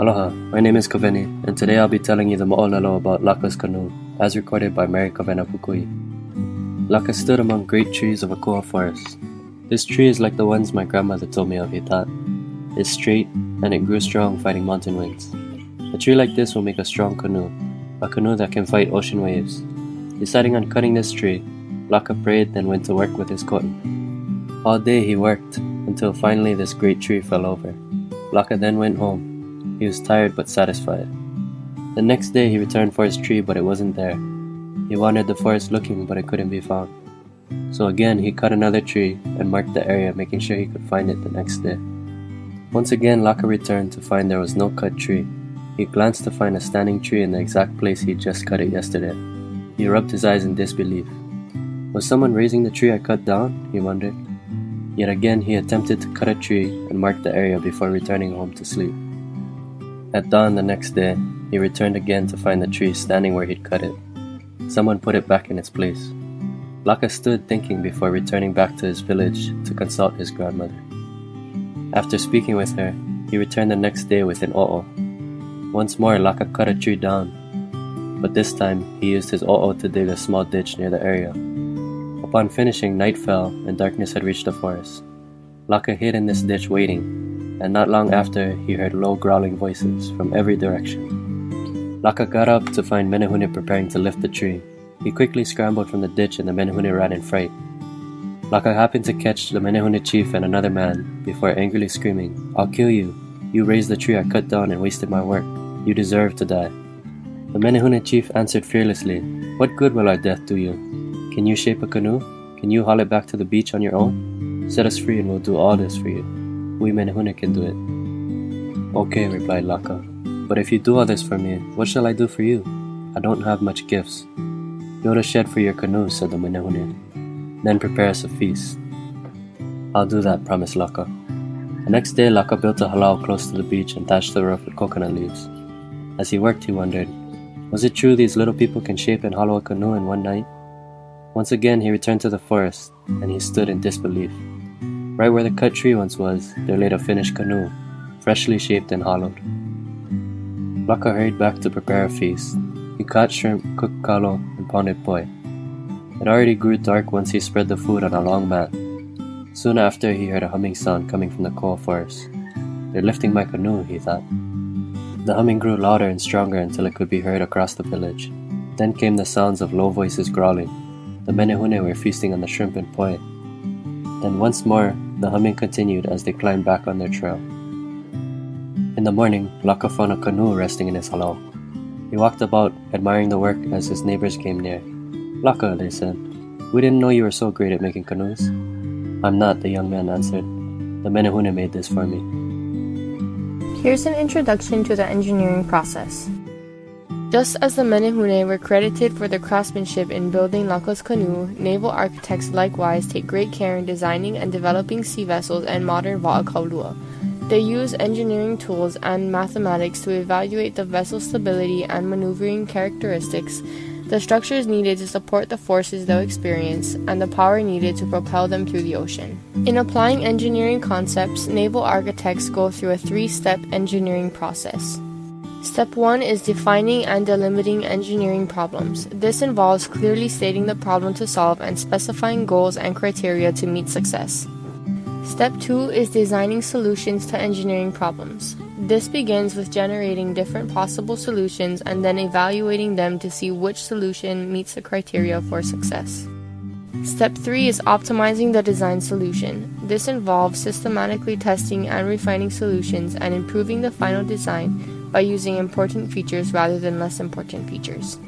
Aloha, my name is Kaveni, and today I'll be telling you the mo'olelo about Laka's canoe, as recorded by Mary Kavena Pukui. Laka stood among great trees of a koa forest. This tree is like the ones my grandmother told me of, he thought. It's straight, and it grew strong fighting mountain winds. A tree like this will make a strong canoe, a canoe that can fight ocean waves. Deciding on cutting this tree, Laka prayed, then went to work with his ko'i. All day he worked, until finally this great tree fell over. Laka then went home. He was tired but satisfied. The next day he returned for his tree, but it wasn't there. He wandered the forest looking, but it couldn't be found. So again he cut another tree and marked the area, making sure he could find it the next day. Once again Laka returned to find there was no cut tree. He glanced to find a standing tree in the exact place he just cut it yesterday. He rubbed his eyes in disbelief. Was someone raising the tree I cut down? He wondered. Yet again he attempted to cut a tree and mark the area before returning home to sleep. At dawn the next day, he returned again to find the tree standing where he'd cut it. Someone put it back in its place. Laka stood thinking before returning back to his village to consult his grandmother. After speaking with her, he returned the next day with an o'o. Once more Laka cut a tree down, but this time he used his o'o to dig a small ditch near the area. Upon finishing, night fell and darkness had reached the forest. Laka hid in this ditch waiting, and not long after he heard low growling voices from every direction. Laka got up to find Menehune preparing to lift the tree. He quickly scrambled from the ditch and the Menehune ran in fright. Laka happened to catch the Menehune chief and another man before angrily screaming, "I'll kill you! You raised the tree I cut down and wasted my work. You deserve to die." The Menehune chief answered fearlessly, "What good will our death do you? Can you shape a canoe? Can you haul it back to the beach on your own? Set us free and we'll do all this for you. We Menehune can do it." "Okay," replied Laka, "but if you do all this for me, what shall I do for you? I don't have much gifts." "Build a shed for your canoe," said the Menehune. "Then prepare us a feast." "I'll do that," promised Laka. The next day Laka built a halau close to the beach and thatched the roof with coconut leaves. As he worked he wondered, was it true these little people can shape and hollow a canoe in one night? Once again he returned to the forest, and he stood in disbelief. Right where the cut tree once was, there laid a finished canoe, freshly shaped and hollowed. Laka hurried back to prepare a feast. He caught shrimp, cooked kalo, and pounded poi. It already grew dark once he spread the food on a long mat. Soon after he heard a humming sound coming from the koa forest. "They're lifting my canoe," he thought. The humming grew louder and stronger until it could be heard across the village. Then came the sounds of low voices growling. The Menehune were feasting on the shrimp and poi. Then once more, the humming continued as they climbed back on their trail. In the morning, Laka found a canoe resting in his halau. He walked about, admiring the work as his neighbors came near. "Laka," they said, "we didn't know you were so great at making canoes." "I'm not," the young man answered. "The Menehune made this for me." Here's an introduction to the engineering process. Just as the Menehune were credited for their craftsmanship in building Laka's canoe, naval architects likewise take great care in designing and developing sea vessels and modern wa'akaulua. They use engineering tools and mathematics to evaluate the vessel's stability and maneuvering characteristics, the structures needed to support the forces they'll experience, and the power needed to propel them through the ocean. In applying engineering concepts, naval architects go through a 3-step engineering process. Step 1 is defining and delimiting engineering problems. This involves clearly stating the problem to solve and specifying goals and criteria to meet success. Step 2 is designing solutions to engineering problems. This begins with generating different possible solutions and then evaluating them to see which solution meets the criteria for success. Step 3 is optimizing the design solution. This involves systematically testing and refining solutions and improving the final design by using important features rather than less important features.